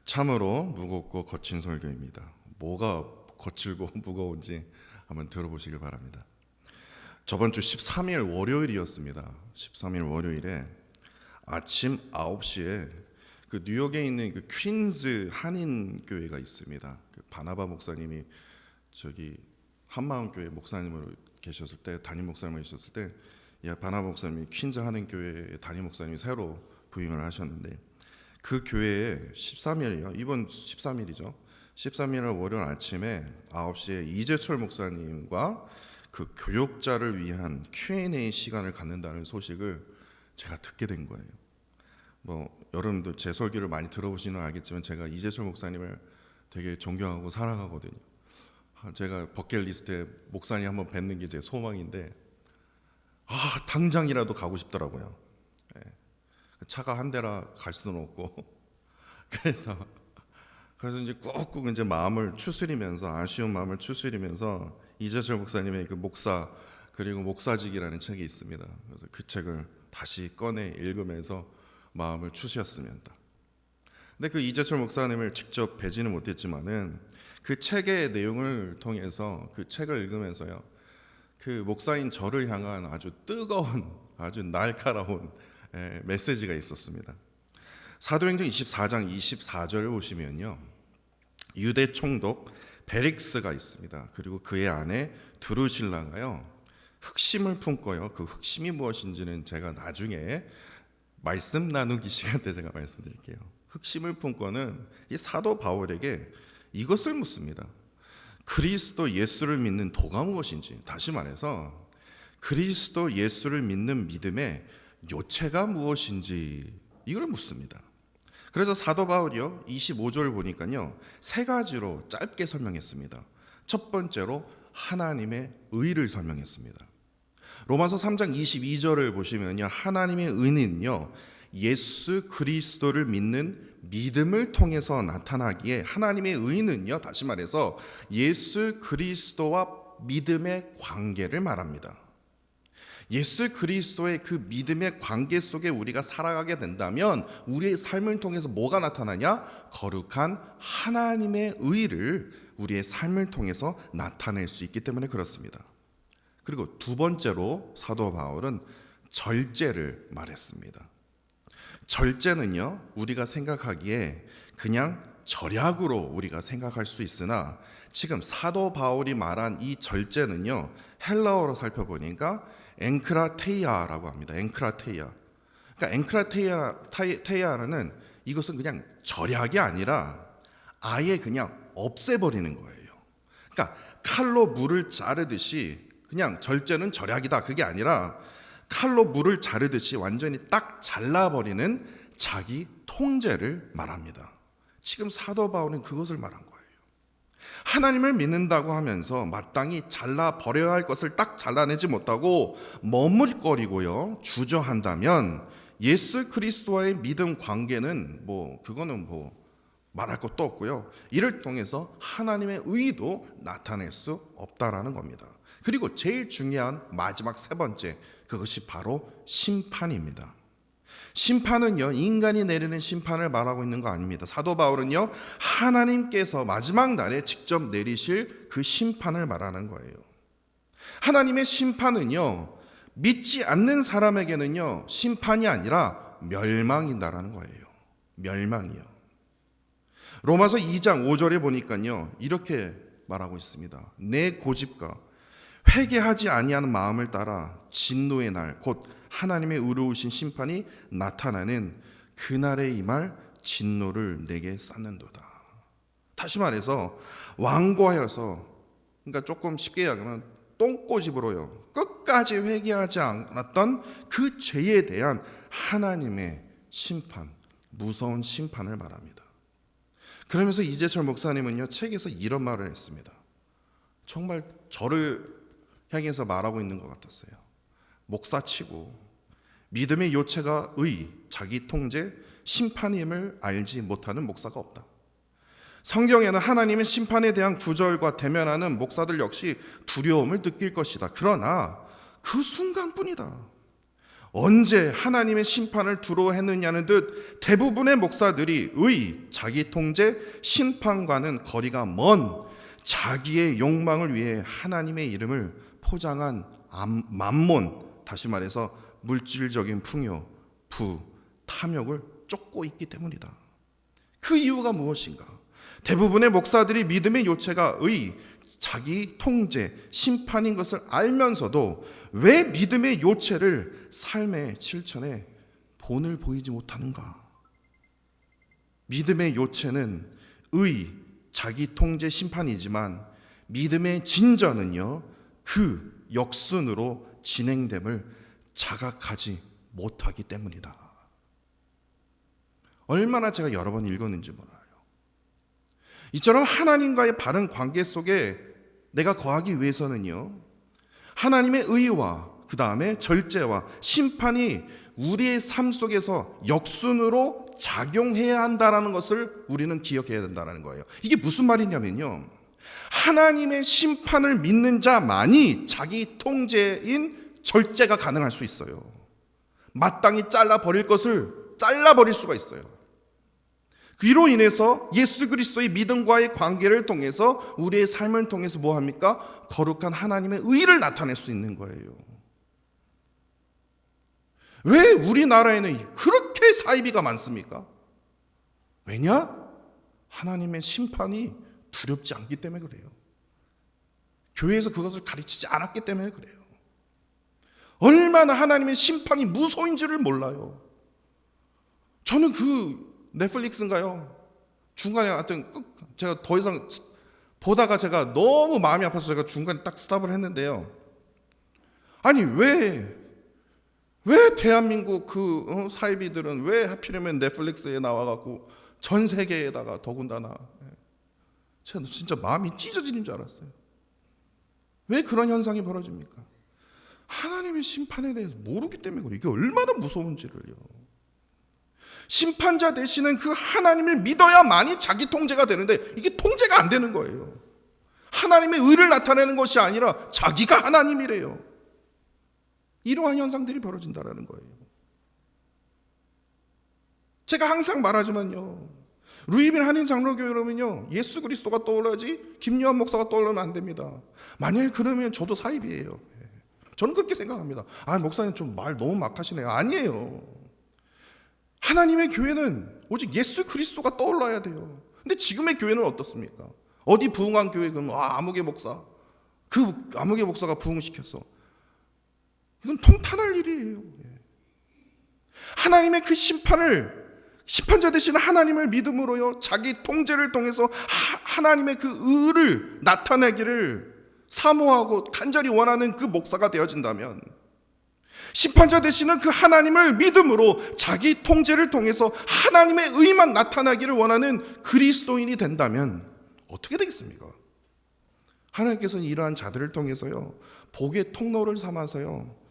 참으로 무겁고 거친 설교입니다. 뭐가 거칠고 무거운지 한번 들어보시길 바랍니다. 저번 주 13일 월요일이었습니다. 13일 월요일에 아침 9시에 그 뉴욕에 있는 그 퀸즈 한인 교회가 있습니다. 그 바나바 목사님이 저기 한마음 교회 목사님으로 계셨을 때, 담임 목사님으로 계셨을 때, 바나바 목사님이 퀸즈 한인 교회 담임 목사님이 새로 부임을 하셨는데, 그 교회에 13일이요. 이번 13일이죠. 13일 월요일 아침에 9시에 이재철 목사님과 그 교역자를 위한 Q&A 시간을 갖는다는 소식을 제가 듣게 된 거예요. 여러분들 제 설교를 많이 들어보시는 알겠지만 제가 이재철 목사님을 되게 존경하고 사랑하거든요. 제가 버킷리스트에 목사님 한번 뵙는 게 제 소망인데 당장이라도 가고 싶더라고요. 차가 한 대라 갈 수는 없고 그래서 이제 꾹꾹 이제 마음을 추스리면서, 아쉬운 마음을 추스리면서 이재철 목사님의 그 목사 그리고 목사직이라는 책이 있습니다. 그래서 그 책을 다시 꺼내 읽으면서 마음을 추스렸습니다. 근데 그 이재철 목사님을 직접 뵈지는 못했지만은 그 책의 내용을 통해서, 그 책을 읽으면서요, 그 목사인 저를 향한 아주 뜨거운, 아주 날카로운 메시지가 있었습니다. 사도행전 24장 24절을 보시면요, 유대 총독 베릭스가 있습니다. 그리고 그의 아내 두루실라가요, 흑심을 품고요. 그 흑심이 무엇인지는 제가 나중에 말씀 나누기 시간 때 제가 말씀드릴게요. 흑심을 품고는 이 사도 바울에게 이것을 묻습니다. 그리스도 예수를 믿는 도가 무엇인지, 다시 말해서 그리스도 예수를 믿는 믿음의 요체가 무엇인지 이걸 묻습니다. 그래서 사도 바울이요 25절 보니까요 세 가지로 짧게 설명했습니다. 첫 번째로 하나님의 의를 설명했습니다. 로마서 3장 22절을 보시면요, 하나님의 의는요 예수 그리스도를 믿는 믿음을 통해서 나타나기에, 하나님의 의는요 다시 말해서 예수 그리스도와 믿음의 관계를 말합니다. 예수 그리스도의 그 믿음의 관계 속에 우리가 살아가게 된다면 우리의 삶을 통해서 뭐가 나타나냐? 거룩한 하나님의 의를 우리의 삶을 통해서 나타낼 수 있기 때문에 그렇습니다. 그리고 두 번째로 사도 바울은 절제를 말했습니다. 절제는요, 우리가 생각하기에 그냥 절약으로 우리가 생각할 수 있으나 지금 사도 바울이 말한 이 절제는요, 헬라어로 살펴보니까 엔크라테이아라고 합니다. 엔크라테이아. 그러니까 엔크라테이아는 이것은 그냥 절약이 아니라 아예 그냥 없애버리는 거예요. 그러니까 칼로 물을 자르듯이, 그냥 절제는 절약이다 그게 아니라 칼로 물을 자르듯이 완전히 딱 잘라버리는 자기 통제를 말합니다. 지금 사도 바울은 그것을 말한 거예요. 하나님을 믿는다고 하면서 마땅히 잘라버려야 할 것을 딱 잘라내지 못하고 머뭇거리고요, 주저한다면 예수 그리스도와의 믿음 관계는 그거는 말할 것도 없고요, 이를 통해서 하나님의 의도 나타낼 수 없다라는 겁니다. 그리고 제일 중요한 마지막 세 번째, 그것이 바로 심판입니다. 심판은요, 인간이 내리는 심판을 말하고 있는 거 아닙니다. 사도 바울은요, 하나님께서 마지막 날에 직접 내리실 그 심판을 말하는 거예요. 하나님의 심판은요, 믿지 않는 사람에게는요, 심판이 아니라 멸망이다라는 거예요. 멸망이요. 로마서 2장 5절에 보니까요, 이렇게 말하고 있습니다. 내 고집과 회개하지 아니하는 마음을 따라 진노의 날, 곧 하나님의 의로우신 심판이 나타나는 그날에 임할 진노를 내게 쌓는도다. 다시 말해서 완고하여서, 그러니까 조금 쉽게 이야기하면 똥꼬집으로요, 끝까지 회개하지 않았던 그 죄에 대한 하나님의 심판, 무서운 심판을 말합니다. 그러면서 이재철 목사님은요, 책에서 이런 말을 했습니다. 정말 저를 향해서 말하고 있는 것 같았어요. 목사치고 믿음의 요체가 의, 자기 통제, 심판임을 알지 못하는 목사가 없다. 성경에는 하나님의 심판에 대한 구절과 대면하는 목사들 역시 두려움을 느낄 것이다. 그러나 그 순간뿐이다. 언제 하나님의 심판을 두려워 했느냐는 듯 대부분의 목사들이 자기 통제, 심판과는 거리가 먼 자기의 욕망을 위해 하나님의 이름을 포장한 만몬, 다시 말해서 물질적인 풍요, 탐욕을 쫓고 있기 때문이다. 그 이유가 무엇인가? 대부분의 목사들이 믿음의 요체가 자기 통제, 심판인 것을 알면서도 왜 믿음의 요체를 삶의 실천에 본을 보이지 못하는가? 믿음의 요체는 자기 통제, 심판이지만 믿음의 진전은요, 그 역순으로 진행됨을 자각하지 못하기 때문이다. 얼마나 제가 여러 번 읽었는지 몰라요. 이처럼 하나님과의 바른 관계 속에 내가 거하기 위해서는요, 하나님의 의와 그 다음에 절제와 심판이 우리의 삶 속에서 역순으로 작용해야 한다는 것을 우리는 기억해야 된다는 거예요. 이게 무슨 말이냐면요, 하나님의 심판을 믿는 자만이 자기 통제인 절제가 가능할 수 있어요. 마땅히 잘라버릴 것을 잘라버릴 수가 있어요. 그로 인해서 예수 그리스도의 믿음과의 관계를 통해서 우리의 삶을 통해서 뭐합니까? 거룩한 하나님의 의를 나타낼 수 있는 거예요. 왜 우리나라에는 그렇게 사이비가 많습니까? 왜냐? 하나님의 심판이 두렵지 않기 때문에 그래요. 교회에서 그것을 가르치지 않았기 때문에 그래요. 얼마나 하나님의 심판이 무서운지를 몰라요. 저는 넷플릭스인가요? 중간에 하여튼 제가 더 이상 보다가 제가 너무 마음이 아파서 제가 중간에 딱 스탑을 했는데요. 아니 왜 대한민국 사이비들은 왜 하필이면 넷플릭스에 나와갖고 전 세계에다가 더군다나 제가 진짜 마음이 찢어지는 줄 알았어요. 왜 그런 현상이 벌어집니까? 하나님의 심판에 대해서 모르기 때문에 그래요. 이게 얼마나 무서운지를요. 심판자 되시는 그 하나님을 믿어야만이 자기 통제가 되는데 이게 통제가 안 되는 거예요. 하나님의 의를 나타내는 것이 아니라 자기가 하나님이래요. 이러한 현상들이 벌어진다는 거예요. 제가 항상 말하지만요, 루이빈 한인 장로교회 그러면요, 예수 그리스도가 떠올라야지 김요한 목사가 떠올르면 안 됩니다. 만약에 그러면 저도 사입이에요. 저는 그렇게 생각합니다. 목사님 좀 말 너무 막 하시네요. 아니에요. 하나님의 교회는 오직 예수 그리스도가 떠올라야 돼요. 근데 지금의 교회는 어떻습니까? 어디 부흥한 교회 그러면 아무개 목사, 그 아무개 목사가 부흥시켰어. 이건 통탄할 일이에요. 하나님의 그 심판자 되시는 하나님을 믿음으로요, 자기 통제를 통해서 하나님의 그 의를 나타내기를 사모하고 간절히 원하는 그 목사가 되어진다면, 심판자 되시는 그 하나님을 믿음으로 자기 통제를 통해서 하나님의 의만 나타나기를 원하는 그리스도인이 된다면 어떻게 되겠습니까? 하나님께서는 이러한 자들을 통해서요, 복의 통로를 삼아서요,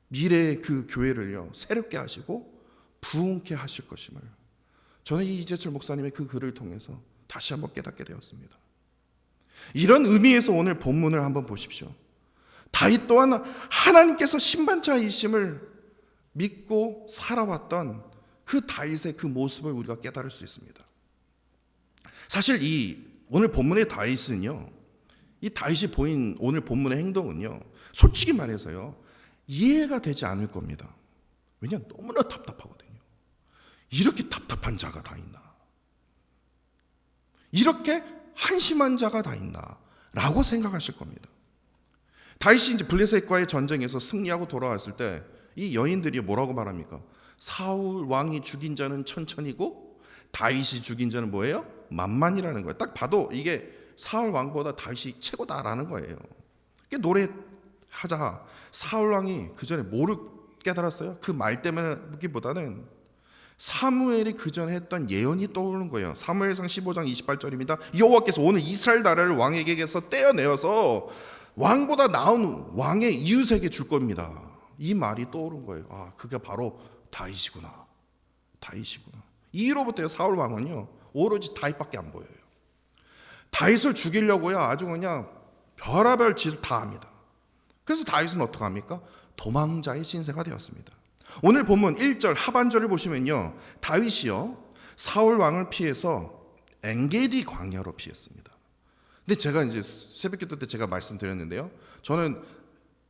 미래의 그 교회를요, 새롭게 하시고 부흥케 하실 것임을 저는 이 이재철 목사님의 그 글을 통해서 다시 한번 깨닫게 되었습니다. 이런 의미에서 오늘 본문을 한번 보십시오. 다윗 또한 하나님께서 심판자이심을 믿고 살아왔던 그 다윗의 그 모습을 우리가 깨달을 수 있습니다. 사실 이 오늘 본문의 다윗은요, 이 다윗이 보인 오늘 본문의 행동은요, 솔직히 말해서요, 이해가 되지 않을 겁니다. 왜냐하면 너무나 답답하거든요. 이렇게 답답한 자가 다 있나? 이렇게 한심한 자가 다 있나? 라고 생각하실 겁니다. 다윗이 이제 블레셋과의 전쟁에서 승리하고 돌아왔을 때 이 여인들이 뭐라고 말합니까? 사울 왕이 죽인 자는 천천히고 다윗이 죽인 자는 뭐예요? 만만이라는 거예요. 딱 봐도 이게 사울 왕보다 다윗이 최고다라는 거예요. 노래하자. 사울 왕이 그 전에 뭐를 깨달았어요? 그 말 때문이기보다는 사무엘이 그 전에 했던 예언이 떠오르는 거예요. 사무엘상 15장 28절입니다. 여호와께서 오늘 이스라엘 나라를 왕에게서 떼어내어서 왕보다 나은 왕의 이웃에게 줄 겁니다. 이 말이 떠오른 거예요. 그게 바로 다윗이구나. 이로부터 사울 왕은요, 오로지 다윗밖에 안 보여요. 다윗을 죽이려고요, 아주 그냥 별의별 짓을 다 합니다. 그래서 다윗은 어떻게 합니까? 도망자의 신세가 되었습니다. 오늘 본문 1절 하반절을 보시면요, 다윗이요 사울 왕을 피해서 엔게디 광야로 피했습니다. 근데 제가 이제 새벽기도 때 제가 말씀드렸는데요, 저는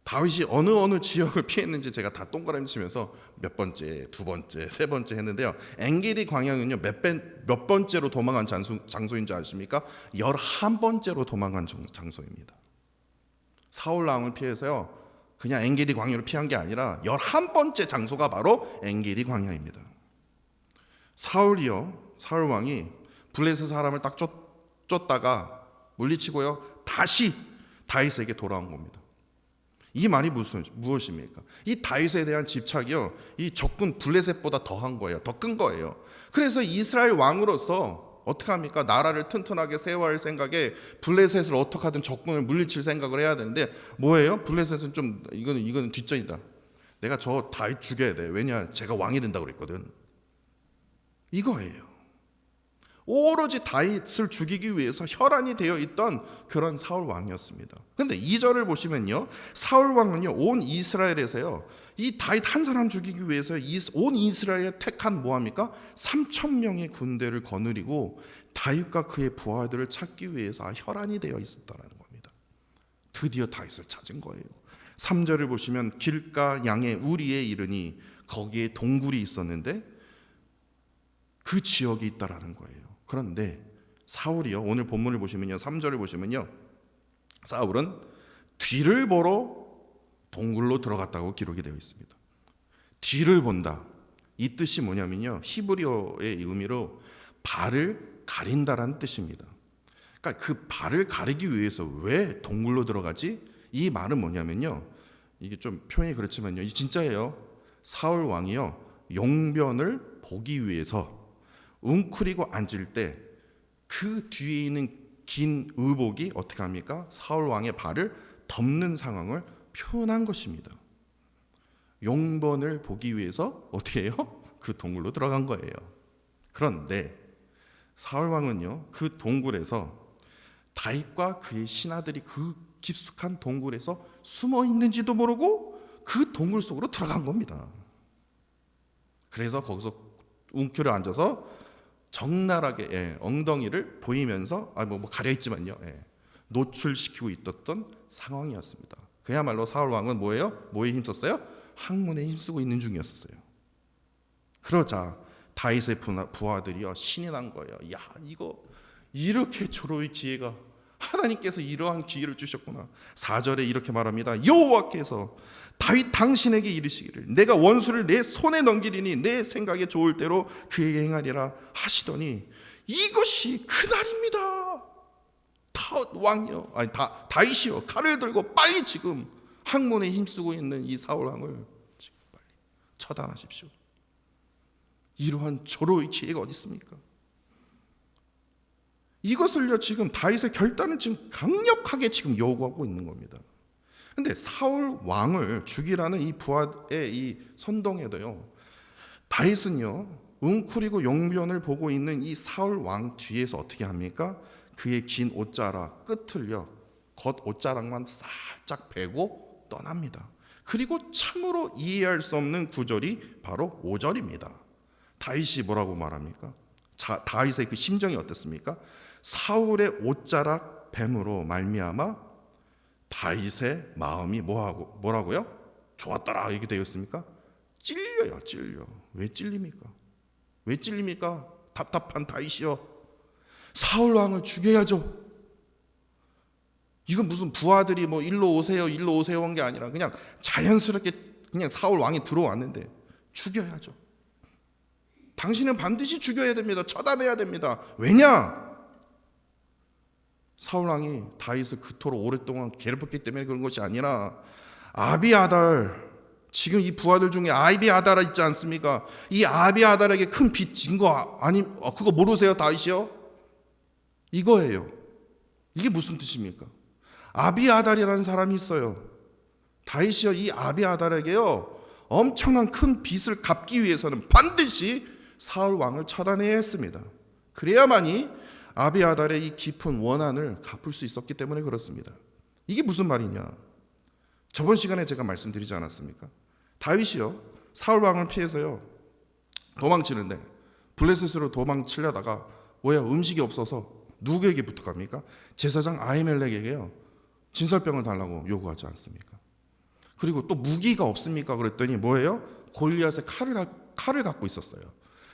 다윗이 어느 지역을 피했는지 제가 다 동그라미 치면서 몇 번째, 두 번째, 세 번째 했는데요, 엔게디 광야는요 몇 번째로 도망간 장소인 줄 아십니까? 11번째로 도망간 장소입니다. 사울 왕을 피해서요 그냥 엔게디 광야로 피한 게 아니라 11번째 장소가 바로 엔게디 광야입니다. 사울 왕이 블레셋 사람을 딱 쫓다가 물리치고요 다시 다윗에게 돌아온 겁니다. 이 말이 무엇입니까? 이 다윗에 대한 집착이요 이 적군 블레셋보다 더한 거예요. 더 큰 거예요. 그래서 이스라엘 왕으로서 어떻게 합니까? 나라를 튼튼하게 세워야 할 생각에 블레셋을 어떻게 하든 적군을 물리칠 생각을 해야 되는데 뭐예요? 블레셋은 좀 이거는 뒷전이다. 내가 저 다윗 죽여야 돼. 왜냐? 제가 왕이 된다고 그랬거든. 이거예요. 오로지 다윗을 죽이기 위해서 혈안이 되어 있던 그런 사울 왕이었습니다. 그런데 2절을 보시면요, 사울 왕은요 온 이스라엘에서요 이 다윗 한 사람 죽이기 위해서 온 이스라엘에 택한 뭐합니까? 3,000명의 군대를 거느리고 다윗과 그의 부하들을 찾기 위해서 혈안이 되어 있었다는 겁니다. 드디어 다윗을 찾은 거예요. 3절을 보시면 길가 양의 우리에 이르니 거기에 동굴이 있었는데 그 지역이 있다라는 거예요. 그런데 사울이요, 오늘 본문을 보시면요 3절을 보시면요, 사울은 뒤를 보러 동굴로 들어갔다고 기록이 되어 있습니다. 뒤를 본다, 이 뜻이 뭐냐면요 히브리어의 의미로 발을 가린다라는 뜻입니다. 그러니까 그 발을 가리기 위해서 왜 동굴로 들어가지? 이 말은 뭐냐면요, 이게 좀 표현이 그렇지만요 이 진짜예요. 사울 왕이요 용변을 보기 위해서 웅크리고 앉을 때 그 뒤에 있는 긴 의복이 어떻게 합니까? 사울 왕의 발을 덮는 상황을 표현한 것입니다. 용변을 보기 위해서 어떻게 해요? 그 동굴로 들어간 거예요. 그런데 사울 왕은요 그 동굴에서 다윗과 그의 신하들이 그 깊숙한 동굴에서 숨어 있는지도 모르고 그 동굴 속으로 들어간 겁니다. 그래서 거기서 웅크려 앉아서 적나라하게 엉덩이를 보이면서 뭐 가려있지만요 노출시키고 있었던 상황이었습니다. 그야말로 사울 왕은 뭐에 힘썼어요? 학문에 힘쓰고 있는 중이었어요. 그러자 다윗의 부하들이요 신이 난 거예요. 야, 이거 이렇게 조로의 기회가, 하나님께서 이러한 기회를 주셨구나. 4절에 이렇게 말합니다. 여호와께서 다윗 당신에게 이르시기를 내가 원수를 내 손에 넘기리니 내 생각에 좋을 대로 그에게 행하리라 하시더니 이것이 그날입니다. 다윗이요 칼을 들고 빨리 지금 학문에 힘쓰고 있는 이 사울 왕을 지금 빨리 처단하십시오. 이러한 조로의 기회가 어디 있습니까? 이것을요 지금 다윗의 결단을 지금 강력하게 지금 요구하고 있는 겁니다. 근데 사울 왕을 죽이라는 이 부하의 이 선동에도요 다윗은요 웅크리고 용변을 보고 있는 이 사울 왕 뒤에서 어떻게 합니까? 그의 긴 옷자락 끝을요 겉 옷자락만 살짝 베고 떠납니다. 그리고 참으로 이해할 수 없는 구절이 바로 5절입니다. 다윗이 뭐라고 말합니까? 다윗의 그 심정이 어떻습니까? 사울의 옷자락 뱀으로 말미암아 다윗의 마음이 뭐라고요? 좋았더라 이렇게 되어 있습니까? 찔려요. 왜 찔립니까? 왜 찔립니까? 답답한 다윗이요 사울 왕을 죽여야죠. 이건 무슨 부하들이 뭐 일로 오세요 한 게 아니라 그냥 자연스럽게 그냥 사울 왕이 들어왔는데 죽여야죠. 당신은 반드시 죽여야 됩니다. 처단해야 됩니다. 왜냐? 사울 왕이 다윗을 그토록 오랫동안 괴롭혔기 때문에 그런 것이 아니라 아비아달, 지금 이 부하들 중에 아비아달 있지 않습니까? 이 아비아달에게 큰 빚 진 거 그거 모르세요 다윗이요? 이거예요. 이게 무슨 뜻입니까? 아비아달이라는 사람이 있어요. 다윗이요 이 아비아달에게요 엄청난 큰 빚을 갚기 위해서는 반드시 사울 왕을 처단해야 했습니다. 그래야만이 아비아달의 이 깊은 원한을 갚을 수 있었기 때문에 그렇습니다. 이게 무슨 말이냐? 저번 시간에 제가 말씀드리지 않았습니까? 다윗이요 사울 왕을 피해서요 도망치는데 블레셋으로 도망치려다가 음식이 없어서 누구에게 부탁합니까? 제사장 아히멜렉에게요 진설병을 달라고 요구하지 않습니까? 그리고 또 무기가 없습니까? 그랬더니 뭐예요? 골리앗의 칼을 갖고 있었어요.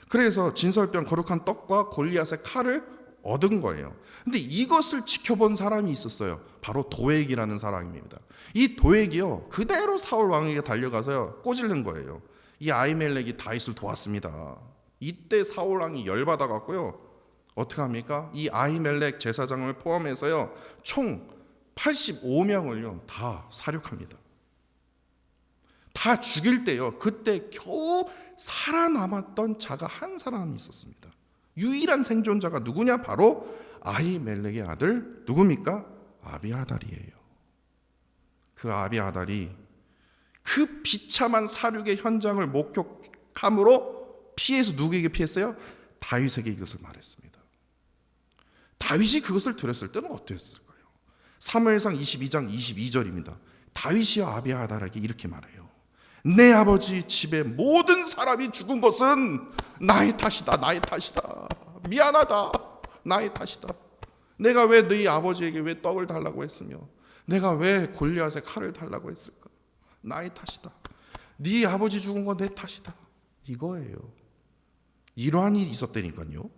그래서 진설병 거룩한 떡과 골리앗의 칼을 얻은 거예요. 근데 이것을 지켜본 사람이 있었어요. 바로 도액이라는 사람입니다. 이 도액이요 그대로 사울 왕에게 달려가서요 꼬질른 거예요. 이 아히멜렉이 다윗을 도왔습니다. 이때 사울 왕이 열받아 갖고요 어떻게 합니까? 이 아히멜렉 제사장을 포함해서요 총 85명을요 다 사륙합니다. 다 죽일 때요 그때 겨우 살아남았던 자가 한 사람이 있었습니다. 유일한 생존자가 누구냐? 바로 아히멜렉의 아들 누굽니까? 아비아달이에요. 그 아비아달이 그 비참한 사륙의 현장을 목격함으로 피해서 누구에게 피했어요? 다윗에게 이것을 말했습니다. 다윗이 그것을 들었을 때는 어땠을까요? 사무엘상 22장 22절입니다. 다윗이여 아비아달에게 이렇게 말해요. 내 아버지 집의 모든 사람이 죽은 것은 나의 탓이다. 나의 탓이다. 미안하다. 나의 탓이다. 내가 왜 너희 아버지에게 왜 떡을 달라고 했으며 내가 왜 골리앗의 칼을 달라고 했을까? 나의 탓이다. 네 아버지 죽은 건 내 탓이다. 이거예요. 이러한 일이 있었다니까요.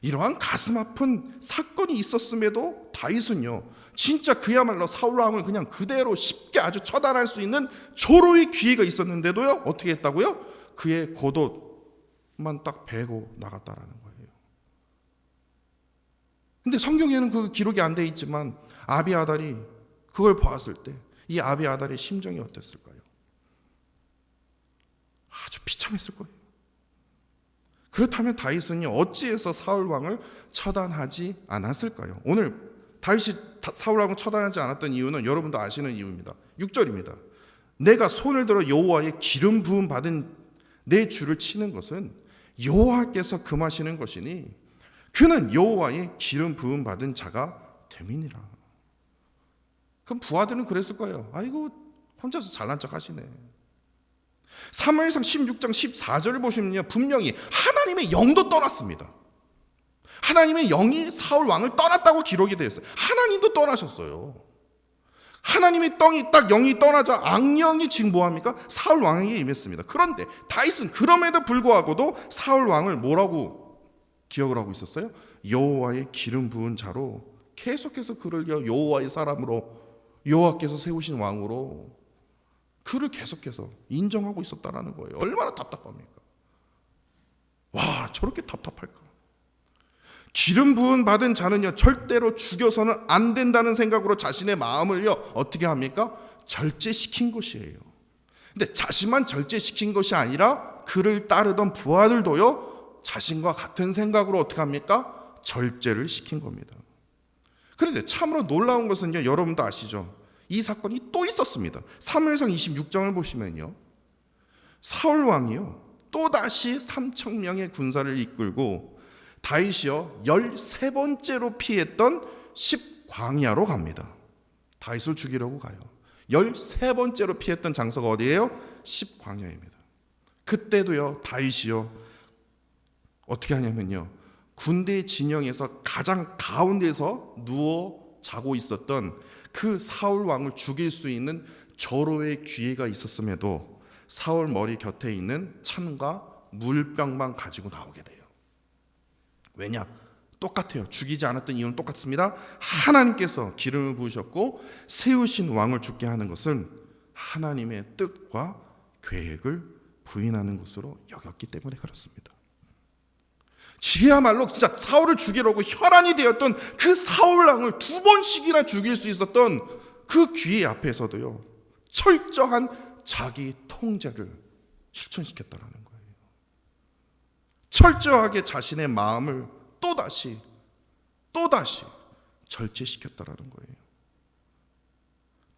이러한 가슴 아픈 사건이 있었음에도 다윗은요 진짜 그야말로 사울 왕을 그냥 그대로 쉽게 아주 처단할 수 있는 조로의 기회가 있었는데도요 어떻게 했다고요? 그의 겉옷만 딱 베고 나갔다라는 거예요. 근데 성경에는 그 기록이 안 돼 있지만 아비아달이 그걸 보았을 때 이 아비아달의 심정이 어땠을까요? 아주 비참했을 거예요. 그렇다면 다윗은요 어찌해서 사울 왕을 처단하지 않았을까요? 오늘 다윗이 사울 왕을 처단하지 않았던 이유는 여러분도 아시는 이유입니다. 6절입니다. 내가 손을 들어 여호와의 기름 부음 받은 내 주를 치는 것은 여호와께서 금하시는 것이니 그는 여호와의 기름 부음 받은 자가 됨이니라. 그럼 부하들은 그랬을 거예요. 아이고 혼자서 잘난 척 하시네. 사무엘상 16장 14절을 보시면요 분명히 하나님의 영도 떠났습니다. 하나님의 영이 사울 왕을 떠났다고 기록이 되어 있어요. 하나님도 떠나셨어요. 하나님의 영이 떠나자 악령이 지금 뭐합니까? 사울 왕에게 임했습니다. 그런데 다윗은 그럼에도 불구하고도 사울 왕을 뭐라고 기억을 하고 있었어요? 여호와의 기름 부은 자로 계속해서 그를 여호와의 사람으로 여호와께서 세우신 왕으로 그를 계속해서 인정하고 있었다라는 거예요. 얼마나 답답합니까? 와, 저렇게 답답할까? 기름 부은 받은 자는요 절대로 죽여서는 안 된다는 생각으로 자신의 마음을요 어떻게 합니까? 절제시킨 것이에요. 근데 자신만 절제시킨 것이 아니라 그를 따르던 부하들도요 자신과 같은 생각으로 어떻게 합니까? 절제를 시킨 겁니다. 그런데 참으로 놀라운 것은요 여러분도 아시죠? 이 사건이 또 있었습니다. 사무엘상 26장을 보시면요 사울 왕이요 또다시 3,000명의 군사를 이끌고 다윗이요 13번째로 피했던 10광야로 갑니다. 다윗을 죽이려고 가요. 13번째로 피했던 장소가 어디예요? 10광야입니다. 그때도요 다윗이요 어떻게 하냐면요 군대 진영에서 가장 가운데서 누워 자고 있었던 그 사울 왕을 죽일 수 있는 절호의 기회가 있었음에도 사울 머리 곁에 있는 찬과 물병만 가지고 나오게 돼요. 왜냐? 똑같아요. 죽이지 않았던 이유는 똑같습니다. 하나님께서 기름을 부으셨고 세우신 왕을 죽게 하는 것은 하나님의 뜻과 계획을 부인하는 것으로 여겼기 때문에 그렇습니다. 지야말로 진짜 사울을 죽이려고 혈안이 되었던 그 사울 왕을 2번씩이나 죽일 수 있었던 그 기회 앞에서도요 철저한 자기 통제를 실천시켰다는 거예요. 철저하게 자신의 마음을 또다시 절제시켰다는 거예요.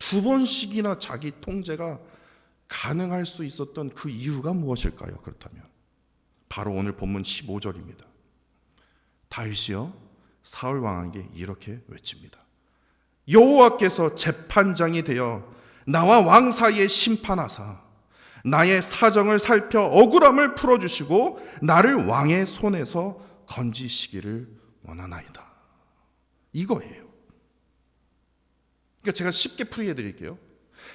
2번씩이나 자기 통제가 가능할 수 있었던 그 이유가 무엇일까요? 그렇다면 바로 오늘 본문 15절입니다. 다윗이요 사울 왕에게 이렇게 외칩니다. 여호와께서 재판장이 되어 나와 왕 사이에 심판하사 나의 사정을 살펴 억울함을 풀어주시고 나를 왕의 손에서 건지시기를 원하나이다. 이거예요. 그러니까 제가 쉽게 풀이해 드릴게요.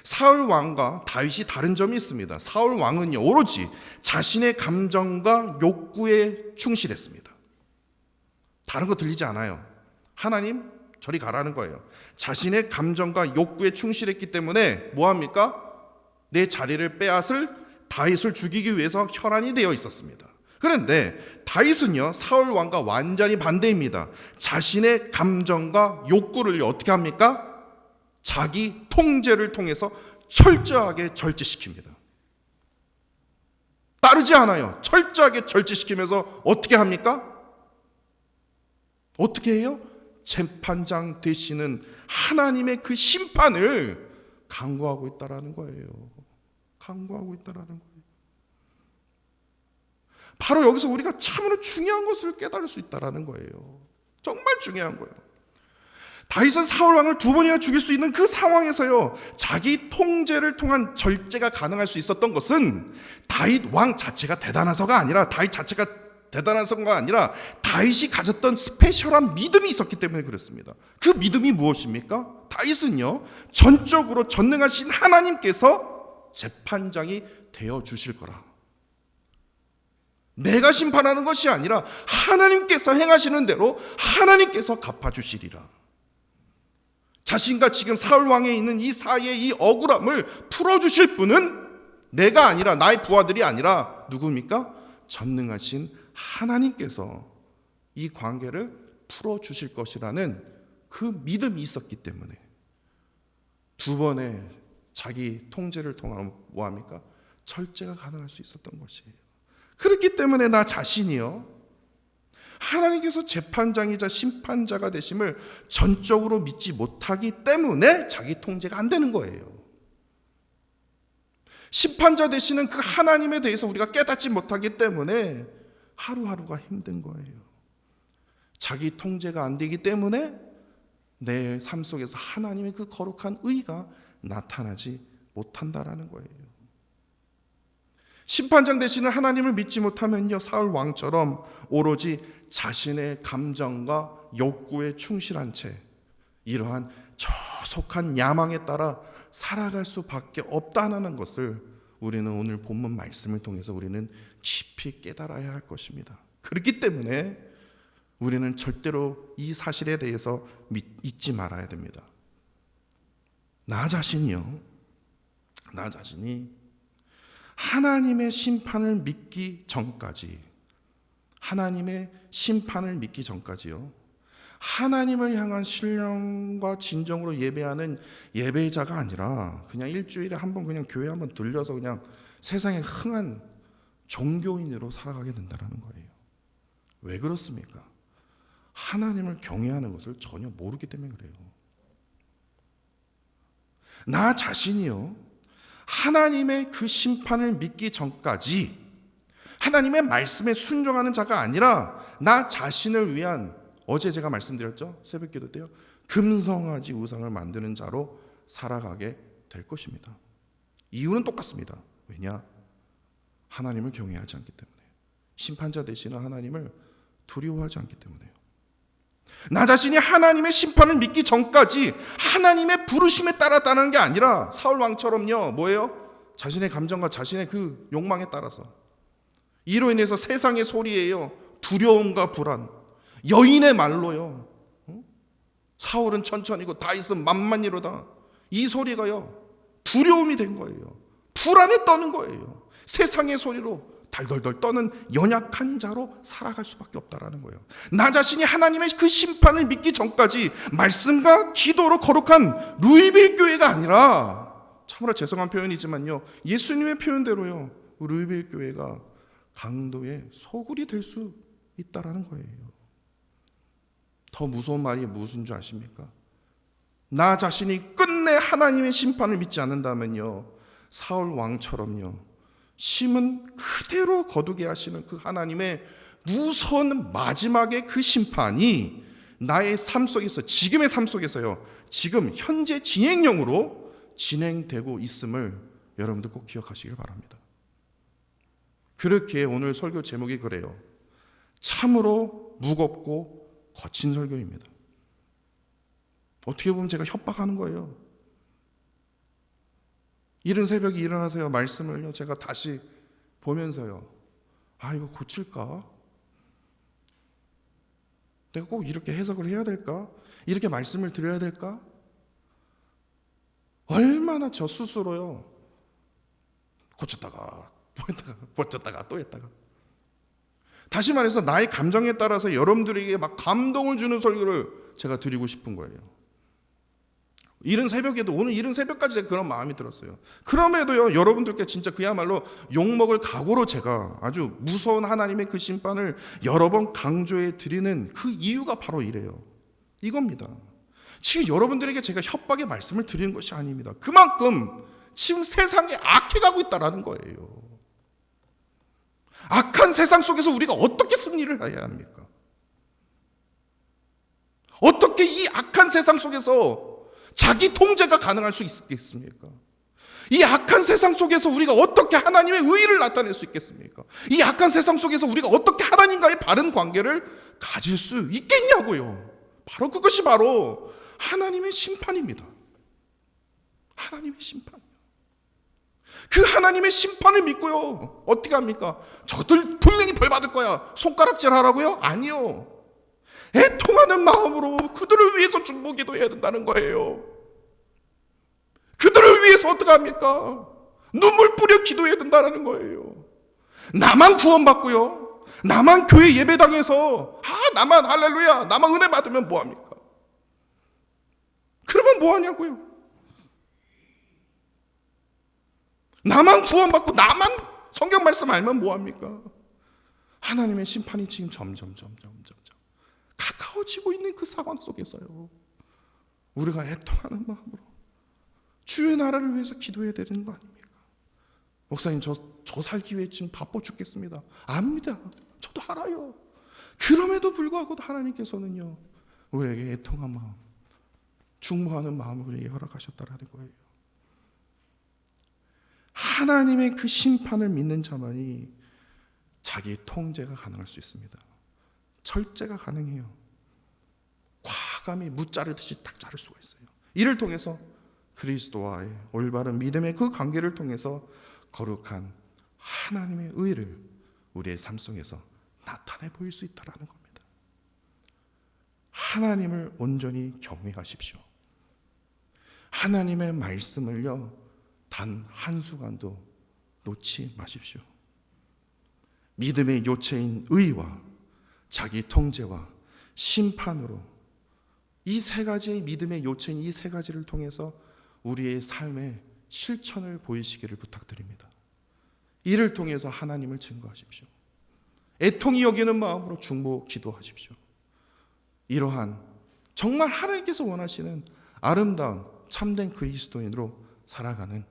사울 왕과 다윗이 다른 점이 있습니다. 사울 왕은요, 오로지 자신의 감정과 욕구에 충실했습니다. 다른 거 들리지 않아요. 하나님, 저리 가라는 거예요. 자신의 감정과 욕구에 충실했기 때문에 뭐합니까? 내 자리를 빼앗을 다윗을 죽이기 위해서 혈안이 되어 있었습니다. 그런데 다윗은요, 사울 왕과 완전히 반대입니다. 자신의 감정과 욕구를 어떻게 합니까? 자기 통제를 통해서 철저하게 절제시킵니다. 따르지 않아요. 철저하게 절제시키면서 어떻게 합니까? 어떻게 해요? 재판장 되시는 하나님의 그 심판을 강구하고 있다라는 거예요. 강구하고 있다라는 거예요. 바로 여기서 우리가 참으로 중요한 것을 깨달을 수 있다라는 거예요. 정말 중요한 거예요. 다윗은 사울 왕을 2번이나 죽일 수 있는 그 상황에서요, 자기 통제를 통한 절제가 가능할 수 있었던 것은 다윗 왕 자체가 대단해서가 아니라, 다윗 자체가 대단해서가 아니라 다윗이 가졌던 스페셜한 믿음이 있었기 때문에 그렇습니다. 그 믿음이 무엇입니까? 다윗은요, 전적으로 전능하신 하나님께서 재판장이 되어 주실 거라. 내가 심판하는 것이 아니라 하나님께서 행하시는 대로 하나님께서 갚아주시리라. 자신과 지금 사울 왕에 있는 이 사이의 이 억울함을 풀어주실 분은 내가 아니라, 나의 부하들이 아니라 누굽니까? 전능하신 하나님께서 이 관계를 풀어주실 것이라는 그 믿음이 있었기 때문에 2번의 자기 통제를 통하면 뭐합니까? 절제가 가능할 수 있었던 것이에요. 그렇기 때문에 나 자신이요, 하나님께서 재판장이자 심판자가 되심을 전적으로 믿지 못하기 때문에 자기 통제가 안 되는 거예요. 심판자 되시는 그 하나님에 대해서 우리가 깨닫지 못하기 때문에 하루하루가 힘든 거예요. 자기 통제가 안 되기 때문에 내 삶 속에서 하나님의 그 거룩한 의가 나타나지 못한다라는 거예요. 심판장 되시는 하나님을 믿지 못하면요, 사울 왕처럼 오로지 자신의 감정과 욕구에 충실한 채 이러한 저속한 야망에 따라 살아갈 수밖에 없다는 것을 우리는 오늘 본문 말씀을 통해서 우리는 깊이 깨달아야 할 것입니다. 그렇기 때문에 우리는 절대로 이 사실에 대해서 잊지 말아야 됩니다. 나 자신이 하나님의 심판을 믿기 전까지요, 하나님을 향한 신령과 진정으로 예배하는 예배자가 아니라 그냥 일주일에 한 번 그냥 교회 한번 들려서 그냥 세상에 흥한 종교인으로 살아가게 된다는 거예요. 왜 그렇습니까? 하나님을 경외하는 것을 전혀 모르기 때문에 그래요. 나 자신이요, 하나님의 그 심판을 믿기 전까지 하나님의 말씀에 순종하는 자가 아니라 나 자신을 위한, 어제 제가 말씀드렸죠, 새벽기도 때요, 금성아지 우상을 만드는 자로 살아가게 될 것입니다. 이유는 똑같습니다. 왜냐? 하나님을 경외하지 않기 때문에, 심판자 되시는 하나님을 두려워하지 않기 때문에요. 나 자신이 하나님의 심판을 믿기 전까지 하나님의 부르심에 따라 따르는 게 아니라 사울 왕처럼요, 뭐예요? 자신의 감정과 자신의 그 욕망에 따라서, 이로 인해서 세상의 소리예요, 두려움과 불안, 여인의 말로요, 사울은 천천히고 다윗은 만만이로다, 이 소리가요 두려움이 된 거예요. 불안에 떠는 거예요. 세상의 소리로 달덜덜 떠는 연약한 자로 살아갈 수밖에 없다라는 거예요. 나 자신이 하나님의 그 심판을 믿기 전까지 말씀과 기도로 거룩한 루이빌 교회가 아니라, 참으로 죄송한 표현이지만요, 예수님의 표현대로요, 루이빌 교회가 강도의 소굴이 될 수 있다라는 거예요. 더 무서운 말이 무슨 줄 아십니까? 나 자신이 끝내 하나님의 심판을 믿지 않는다면요, 사울 왕처럼요, 심은 그대로 거두게 하시는 그 하나님의 무서운 마지막의 그 심판이 나의 삶 속에서, 지금의 삶 속에서요, 지금 현재 진행형으로 진행되고 있음을 여러분들 꼭 기억하시길 바랍니다. 그렇게 오늘 설교 제목이 그래요. 참으로 무겁고 거친 설교입니다. 어떻게 보면 제가 협박하는 거예요. 이른 새벽에 일어나서요, 말씀을요 제가 다시 보면서요, 이거 고칠까? 내가 꼭 이렇게 해석을 해야 될까? 이렇게 말씀을 드려야 될까? 얼마나 저 스스로요, 고쳤다가 또 했다가 고쳤다가 또 했다가. 다시 말해서 나의 감정에 따라서 여러분들에게 막 감동을 주는 설교를 제가 드리고 싶은 거예요. 이른 새벽에도, 오늘 이른 새벽까지 제가 그런 마음이 들었어요. 그럼에도요, 여러분들께 진짜 그야말로 욕먹을 각오로 제가 아주 무서운 하나님의 그 심판을 여러 번 강조해 드리는 그 이유가 바로 이래요. 이겁니다. 지금 여러분들에게 제가 협박의 말씀을 드리는 것이 아닙니다. 그만큼 지금 세상이 악해가고 있다는 거예요. 악한 세상 속에서 우리가 어떻게 승리를 해야 합니까? 어떻게 이 악한 세상 속에서 자기 통제가 가능할 수 있겠습니까? 이 악한 세상 속에서 우리가 어떻게 하나님의 의의를 나타낼 수 있겠습니까? 이 악한 세상 속에서 우리가 어떻게 하나님과의 바른 관계를 가질 수 있겠냐고요. 바로 그것이 바로 하나님의 심판입니다. 하나님의 심판이요. 그 하나님의 심판을 믿고요, 어떻게 합니까? 저들 분명히 벌 받을 거야, 손가락질 하라고요? 아니요. 애통하는 마음으로 그들을 위해서 중보기도 해야 된다는 거예요. 그들을 위해서 어떻게 합니까? 눈물 뿌려 기도해야 된다는 거예요. 나만 구원받고요, 나만 교회 예배당에서 나만 할렐루야, 나만 은혜 받으면 뭐합니까? 그러면 뭐하냐고요? 나만 구원받고 나만 성경 말씀 알면 뭐합니까? 하나님의 심판이 지금 점점 가까워지고 있는 그 상황 속에서요, 우리가 애통하는 마음으로 주의 나라를 위해서 기도해야 되는 거 아닙니까? 목사님, 저 살기 위해 지금 바빠 죽겠습니다. 압니다. 저도 알아요. 그럼에도 불구하고 하나님께서는요, 우리에게 애통한 마음, 중보하는 마음을 우리에게 허락하셨다라는 거예요. 하나님의 그 심판을 믿는 자만이 자기의 통제가 가능할 수 있습니다. 절제가 가능해요. 과감히 무자르듯이 딱 자를 수가 있어요. 이를 통해서 그리스도와의 올바른 믿음의 그 관계를 통해서 거룩한 하나님의 의를 우리의 삶 속에서 나타내 보일 수 있다는 겁니다. 하나님을 온전히 경외하십시오. 하나님의 말씀을요, 단 한순간도 놓지 마십시오. 믿음의 요체인 의와 자기 통제와 심판으로 이 세 가지의 믿음의 요체인 이 세 가지를 통해서 우리의 삶의 실천을 보이시기를 부탁드립니다. 이를 통해서 하나님을 증거하십시오. 애통이 여기는 마음으로 중보 기도하십시오. 이러한 정말 하나님께서 원하시는 아름다운 참된 그리스도인으로 살아가는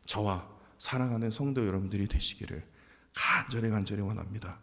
저와 사랑하는 성도 여러분들이 되시기를 간절히 원합니다.